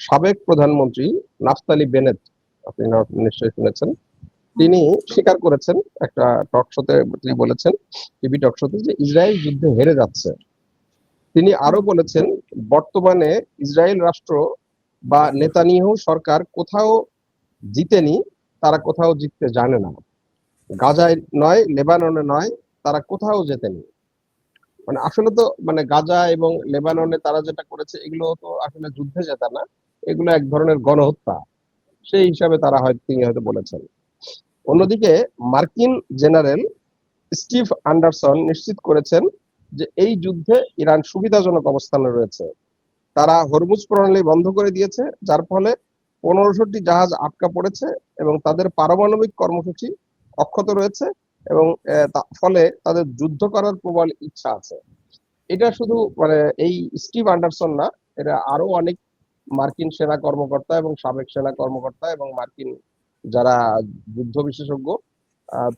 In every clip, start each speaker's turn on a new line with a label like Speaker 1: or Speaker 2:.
Speaker 1: সাবেক প্রধানমন্ত্রী Naftali Bennett, আপনি নিশ্চয়ই শুনেছেন, তিনি স্বীকার করেছেন একটা টক শোতে, তিনি বলেছেন টিভি টক শোতে যে ইসরায়েল যুদ্ধে হেরে যাচ্ছে। তিনি আরো বলেছেন বর্তমানে ইসরায়েল রাষ্ট্র বা নেতানিয়াহু সরকার কোথাও জিতেনি, তারা কোথাও জিততে জানে না। গাজায় নয়, লেবাননে নয়, তারা কোথাও জেতেনি। মানে আসলে তো মানে গাজা এবং লেবাননে তারা যেটা করেছে এগুলো তো আসলে যুদ্ধে জেতা না, এগুলো এক ধরনের গণহত্যা, সেই হিসাবে তারা হয়তো তিনি হয়তো বলেছেন। অন্যদিকে মার্কিন জেনারেল স্টিভ অ্যান্ডারসন নিশ্চিত করেছেন যে এই যুদ্ধে ইরান সুবিধাজনক অবস্থানে রয়েছে। তারা হরমুজ প্রণালী বন্ধ করে দিয়েছে, যার ফলে 1500টি জাহাজ আটকা পড়েছে এবং তাদের পারমাণবিক কর্মসূচি অক্ষত রয়েছে এবং ফলে তাদের যুদ্ধ করার প্রবল ইচ্ছা আছে। এটা শুধু মানে এই স্টিভ অ্যান্ডারসন না, এটা আরো অনেক মার্কিন সেনা কর্মকর্তা এবং সাবেক সেনা কর্মকর্তা এবং মার্কিন যারা যুদ্ধ বিশেষজ্ঞ,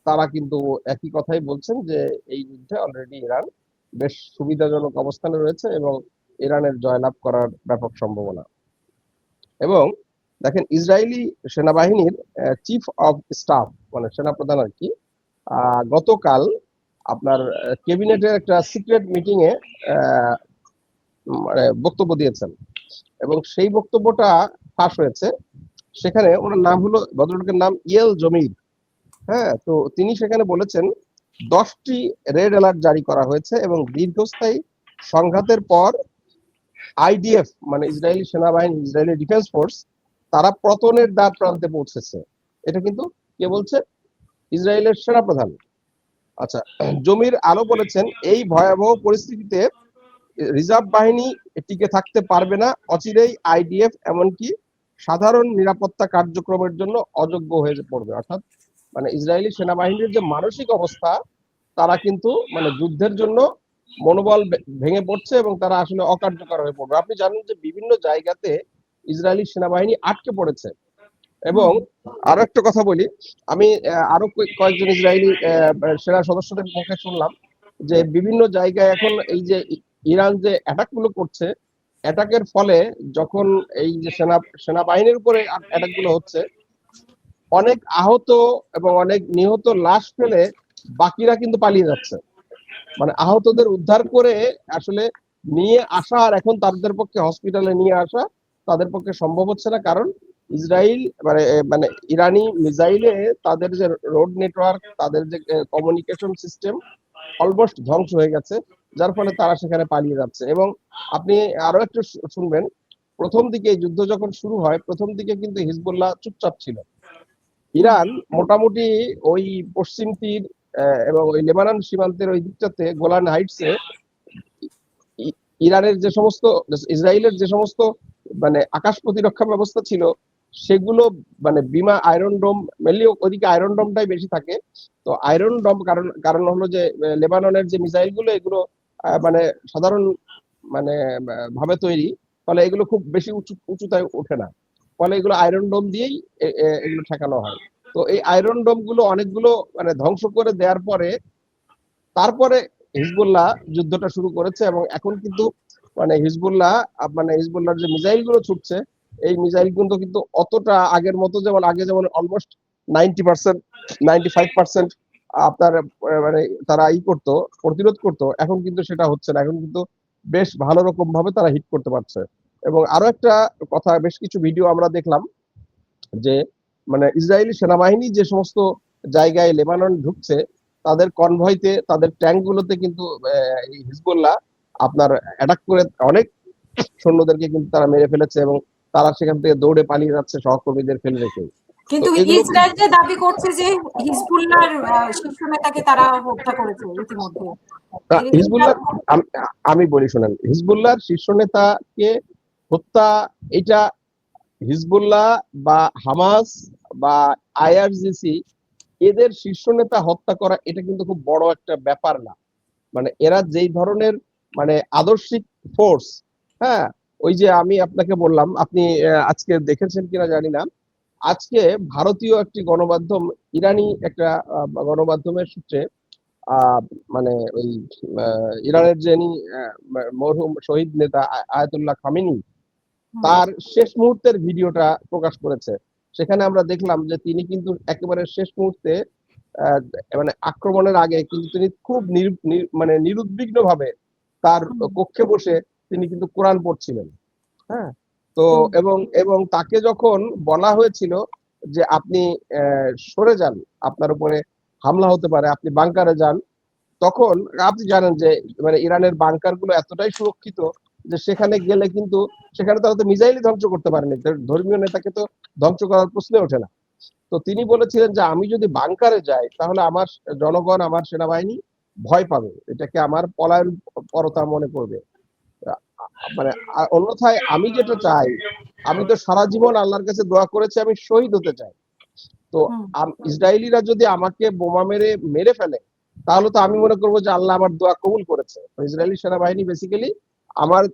Speaker 1: তারা কিন্তু একই কথাই বলছেন যে এই যুদ্ধে অলরেডি ইরান বেশ সুবিধাজনক অবস্থানে রয়েছে এবং ইরানের জয়লাভ করার ব্যাপক সম্ভাবনা। এবং দেখেন ইসরায়েলি সেনাবাহিনীর চিফ অফ স্টাফ মানে সেনাপ্রধান আর কি, গতকাল আপনার ক্যাবিনেটের একটা সিক্রেট মিটিং এ মানে বক্তব্য দিয়েছেন এবং সেই বক্তব্যটা ফাঁস হয়েছে। সেখানে ওনার নাম হলো, ভদ্রলোকের নাম ইয়েল জমির। হ্যাঁ, তো তিনি সেখানে বলেছেন 10টি রেড অ্যালার্ট জারি করা হয়েছে এবং দীর্ঘস্থায়ী সংঘাতের পর আইডিএফ মানে ইসরায়েলি সেনাবাহিনী, ইসরায়েলি ডিফেন্স ফোর্স, তারা পতনের দ্বার প্রান্তে পৌঁছেছে। এটা কিন্তু কে বলছে? ইসরায়েলের সেনাপ্রধান। আচ্ছা, জমির আরো বলেছেন এই ভয়াবহ পরিস্থিতিতে রিজার্ভ বাহিনী টিকে থাকতে পারবে না, অচিরেই আইডিএফ এমনকি সাধারণ নিরাপত্তা কার্যক্রমের জন্য অযোগ্য হয়ে পড়বে। অর্থাৎ মানে ইসরায়েলি সেনাবাহিনীর যে মানসিক অবস্থা, তারা কিন্তু মানে যুদ্ধের জন্য মনোবল ভেঙে পড়ছে এবং তারা আসলে অকার্যকর হয়ে পড়বে। আপনি জানেন যে বিভিন্ন জায়গাতে ইসরায়েলি সেনাবাহিনী আটকে পড়েছে। এবং আরো একটা কথা বলি, আমি আরো কয়েকজন ইসরায়েলি সেনা সদস্যদের মুখে শুনলাম যে বিভিন্ন জায়গায় এখন এই যে ইরান যে অ্যাটাক গুলো করছে, অ্যাটাকের ফলে যখন এই যে সেনাবাহিনীর উপরে অ্যাটাক গুলো হচ্ছে, অনেক আহত এবং অনেক নিহত লাশ ফেলে বাকিরা কিন্তু পালিয়ে যাচ্ছে। মানে আহতদের উদ্ধার করে আসলে নিয়ে আসা আর এখন তাদের পক্ষে হসপিটালে নিয়ে আসা তাদের পক্ষে সম্ভব হচ্ছে না, কারণ ইসরায়েল মানে মানে ইরানি মিসাইলে তাদের যে রোড নেটওয়ার্ক, তাদের যে কমিউনিকেশন সিস্টেম অলমোস্ট ধ্বংস হয়ে গেছে, যার ফলে তারা সেখানে পালিয়ে যাচ্ছে। এবং আপনি আরো একটু শুনবেন, প্রথম দিকে যুদ্ধ যখন শুরু হয়, প্রথম দিকে কিন্তু হিজবুল্লাহ চুপচাপ ছিল। ইরান মোটামুটি ওই পশ্চিম তীর এবং ওই লেবানন সীমান্তের ওই দিকটাতে গোলান হাইটসে ইরানের যে সমস্ত, ইসরায়েলের যে সমস্ত মানে আকাশ প্রতিরক্ষা ব্যবস্থা ছিল, সেগুলো মানে বিমা আয়রন ডোম, মেনলি ওদিকে আয়রন ডোমটাই বেশি থাকে। তো আয়রন ডোম কারণ কারণ হলো যে লেবাননের যে মিসাইল গুলো এগুলো মানে সাধারণ মানে ভাবে তৈরি, ফলে এগুলো খুব বেশি উঁচুতায় ওঠে না, ফলে এগুলো আয়রন ডোম দিয়েই এগুলো ঠেকানো হয়। তো এই আয়রন ডোম গুলো অনেকগুলো মানে ধ্বংস করে দেওয়ার পরে তারপরে হিজবুল্লাহ যুদ্ধটা শুরু করেছে এবং এখন কিন্তু মানে হিজবুল্লাহ মানে হিজবুল্লাহর যে মিসাইল গুলো ছুটছে, এই মিসাইল কিন্তু অতটা আগের মতো, যেমন আগে যেমন অলমোস্ট 90%, 95% আপনার মানে তারা করতো, প্রতিরোধ করতো, এখন কিন্তু সেটা হচ্ছে না। এখন কিন্তু বেশ ভালো রকম ভাবে তারা হিট করতে পারছে। এবং আরো একটা কথা, বেশ কিছু ভিডিও আমরা দেখলাম যে মানে ইসরায়েলি সেনাবাহিনী যে সমস্ত জায়গায় লেবানন ঢুকছে, তাদের কনভয়তে, তাদের ট্যাঙ্ক গুলোতে কিন্তু হিজবুল্লাহ আপনার অ্যাটাক করে অনেক সৈন্যদেরকে কিন্তু তারা মেরে ফেলেছে এবং তারা সেখান থেকে দৌড়ে পালিয়ে যাচ্ছে সহকর্মীদের ফেলে রেখে।
Speaker 2: কিন্তু ইসরায়েল যে দাবি করছে যে হিজবুল্লাহর শীর্ষ নেতাকে তারা হত্যা করেছে ইতিমধ্যে।
Speaker 1: হিজবুল্লাহ, আমি বলি শোনেন, হিজবুল্লাহর শীর্ষ নেতাকে হত্যা, এটা হিজবুল্লাহ বা হামাস বা আইআরজিসি এদের শীর্ষ নেতা হত্যা করা এটা কিন্তু খুব বড় একটা ব্যাপার না। মানে এরা যেই ধরনের মানে আদর্শিক ফোর্স, হ্যাঁ, ওই যে আমি আপনাকে বললাম, আপনি আজকে দেখেছেন কিনা জানি না, আজকে ভারতীয় একটি গণমাধ্যম, ইরানি একটা গণমাধ্যমের সূত্রে মানে ওই ইরানের যিনি মরহুম শহীদ নেতা আয়াতুল্লাহ খামেনি, তার শেষ মুহূর্তের ভিডিওটা প্রকাশ করেছে। সেখানে আমরা দেখলাম যে তিনি কিন্তু একেবারে শেষ মুহূর্তে আহ, মানে আক্রমণের আগে কিন্তু তিনি খুব মানে নিরুদ্বিগ্ন ভাবে তার কক্ষে বসে তিনি কিন্তু কোরআন পড়ছিলেন। হ্যাঁ, তো এবং এবং তাকে যখন বলা হয়েছিল যে আপনি সরে যান, আপনার উপরে হামলা হতে পারে, আপনি বাংকারে যান, তখন আপনি জানেন যে মানে ইরানের বাংকার গুলো এতটাই সুরক্ষিত যে সেখানে গেলে কিন্তু সেখানে তারা তো মিসাইলই ধ্বংস করতে পারেনি, ধর্মীয় নেতাকে তো ধ্বংস করার প্রশ্নই ওঠে না। তো তিনি বলেছিলেন যে আমি যদি বাংকারে যাই তাহলে আমার জনগণ, আমার সেনাবাহিনী ভয় পাবে, এটাকে আমার পলায়ন পরতা মনে করবে। মানে অন্যথায় আমি যেটা চাই, আমি তো সারা জীবন আল্লাহর কাছে দোয়া করেছি আমি শহীদ হতে চাই। তো ইসরায়েলিরা যদি আমাকে বোমা মেরে মেরে ফেলে তাহলে তো আমি মনে করবো যে আল্লাহ আমার দোয়া কবুল করেছে। ইসরায়েলি সেনাবাহিনী বেসিক্যালি আমার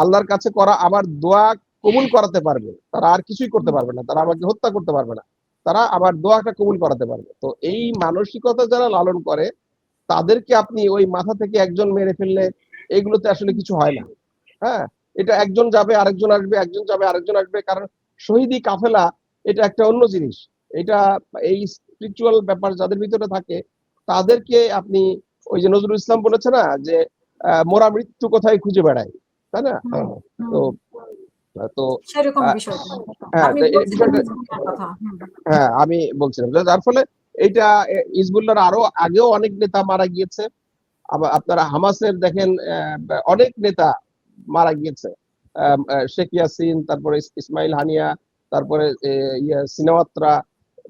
Speaker 1: আল্লাহর কাছে করা আমার দোয়া কবুল করাতে পারবে, তারা আর কিছুই করতে পারবে না, তারা আমাকে হত্যা করতে পারবে না, তারা আমার দোয়াটা কবুল করাতে পারবে। তো এই মানসিকতা যারা লালন করে তাদেরকে আপনি ওই মাথা থেকে একজন মেরে ফেললে এগুলোতে আসলে কিছু হয় না। হ্যাঁ, এটা একজন যাবে আরেকজন আসবে, একজন যাবে আরেকজন আসবে, কারণ শহীদি কাফেলা এটা একটা অন্য জিনিস। এটা এই স্পিরিচুয়াল ব্যাপার যাদের ভিতরে থাকে তাদেরকে আপনি ওই যে নজরুল ইসলাম বলেছে না যে মোরা মৃত্যু কোথায় খুঁজে বেড়াই, তাই না? তো তো
Speaker 2: সেরকম বিষয়টা
Speaker 1: হ্যাঁ,
Speaker 2: আপনি
Speaker 1: এই বিষয়টা
Speaker 2: কথা।
Speaker 1: হ্যাঁ আমি বলছিলাম যার ফলে এইটা হিজবুল্লাহর আরো আগেও অনেক নেতা মারা গিয়েছে। আবার আপনারা হামাসের দেখেন অনেক নেতা মারা গিয়েছে, শেখ ইয়াসিন, তারপরে ইসমাইল হানিয়া, তারপরে সিনাওয়াত্রা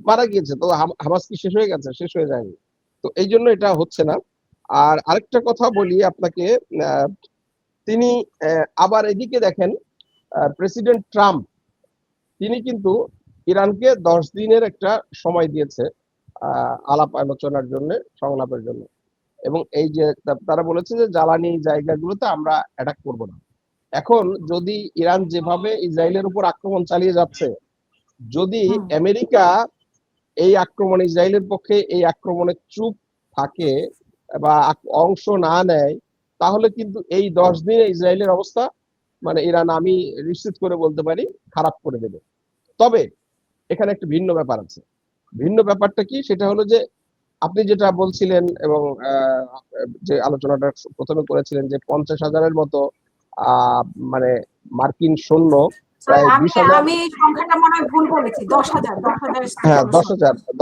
Speaker 1: মারা গিয়েছে। তো হামাস কি শেষ হয়ে গেছে? শেষ হয়ে যায়নি। তো এই জন্য এটা হচ্ছে না। আর আরেকটা কথা বলি আপনাকে, তিনি আবার এদিকে দেখেন প্রেসিডেন্ট ট্রাম্প তিনি কিন্তু ইরানকে 10 দিনের একটা সময় দিয়েছে আলাপ আলোচনার জন্য, সংলাপের জন্য। এবং এই যে তারা বলেছে যে জ্বালানি জায়গাগুলোতে আমরা অ্যাটাক করব না। এখন যদি ইরান যেভাবে ইসরায়েলের উপর আক্রমণ চালিয়ে যাচ্ছে, যদি আমেরিকা এই আক্রমণ ইসরায়েলের পক্ষে এই আক্রমণে চুপ থাকে বা অংশ না নেয়, তাহলে কিন্তু এই 10 দিনে ইসরায়েলের অবস্থা মানে ইরান আমি নিশ্চিত করে বলতে পারি খারাপ করে দেবে। তবে এখানে একটা ভিন্ন ব্যাপার আছে। ভিন্ন ব্যাপারটা কি? সেটা হলো যে আপনি যেটা বলছিলেন এবং যে আলোচনাটা প্রথমে করেছিলেন যে 50,000-এর মতো মানে মার্কিন সৈন্য, প্রায় 20,000।
Speaker 2: আমি সংখ্যাটা মনে হয় ভুল বলেছি, 10,000।
Speaker 1: হ্যাঁ,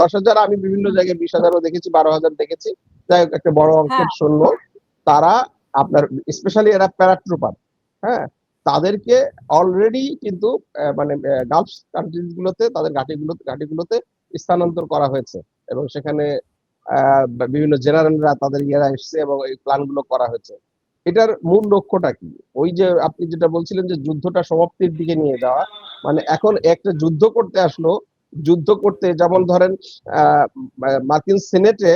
Speaker 1: 10,000 আমি বিভিন্ন জায়গায় 20,000-ও দেখেছি, 12,000 দেখেছি। যাই হোক, একটা বড় অঙ্কের সৈন্য তারা আপনার, স্পেশালি এরা প্যারাট্রুপার। হ্যাঁ, তাদেরকে অলরেডি কিন্তু মানে গালফ কান্ট্রিজ গুলোতে তাদের ঘাঁটিগুলোতে স্থানান্তর করা হয়েছে এবং সেখানে বিভিন্ন জেনারেলরা তাদের ইয়েরা এসছে এবং এই প্ল্যান গুলো করা হয়েছে। এটার মূল লক্ষ্যটা কি? ওই যে আপনি যেটা বলছিলেন যে যুদ্ধটা সমাপ্তির দিকে নিয়ে যাওয়া, মানে এখন একটা যুদ্ধ করতে আসলো, যুদ্ধ করতে যেমন ধরেন মার্কিন সিনেটে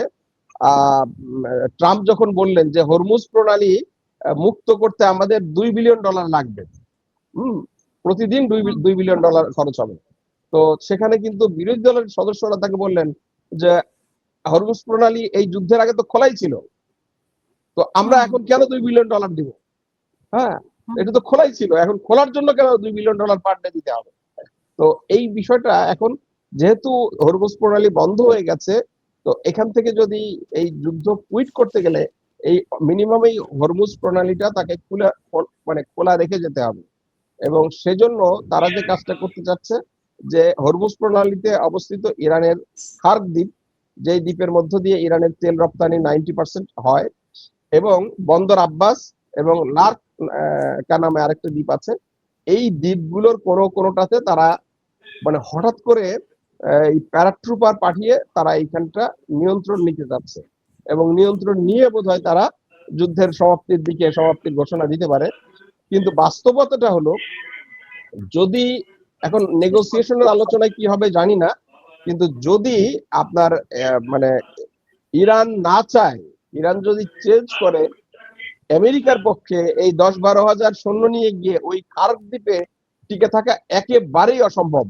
Speaker 1: ট্রাম্প যখন বললেন যে হরমুজ প্রণালী মুক্ত করতে আমাদের $2 বিলিয়ন লাগবে, প্রতিদিন $2 বিলিয়ন খরচ হবে। তো সেখানে কিন্তু বিরোধী দলের সদস্যরা তাকে বললেন যে হরমুজ প্রণালী এই যুদ্ধের আগে তো খোলাই ছিল, তো আমরা এখন কেন $2 বিলিয়ন দিব? হ্যাঁ, এটা তো খোলাই ছিল, এখন খোলার জন্য কেন $2 বিলিয়ন পার ডে দিতে হবে? তো এই বিষয়টা এখন যেহেতু হরমুজ প্রণালী বন্ধ হয়ে গেছে, তো এখান থেকে যদি এই যুদ্ধ কুইট করতে গেলে এই মিনিমাম এই হরমুজ প্রণালীটা তাকে খোলা রেখে যেতে হবে। এবং সেজন্য তারা যে কাজটা করতে চাচ্ছে যে হরমুজ প্রণালীতে অবস্থিত ইরানের খার্ক দ্বীপ, যে দ্বীপের মধ্য দিয়ে ইরানের তেল রপ্তানি 90% হয়, এবং বন্দর আব্বাস এবং লার্ক নামে আরেকটা দ্বীপ আছে, এই দ্বীপগুলোর কোনোটাতে তারা মানে হঠাৎ করে এই প্যারাট্রুপার পাঠিয়ে তারা এইখানটা নিয়ন্ত্রণ নিতে যাচ্ছে এবং নিয়ন্ত্রণ নিয়ে বোধহয় তারা যুদ্ধের সমাপ্তির ঘোষণা দিতে পারে। কিন্তু বাস্তবতাটা হলো, যদি এখন নেগোসিয়েশনের আলোচনায় কি হবে জানি না, কিন্তু যদি আপনার মানে ইরান না চায়, ইরান যদি চেঞ্জ করে, আমেরিকার পক্ষে এই 10-12 হাজার সৈন্য নিয়ে গিয়ে ওই খার্ক দ্বীপে টিকে থাকা একেবারেই অসম্ভব।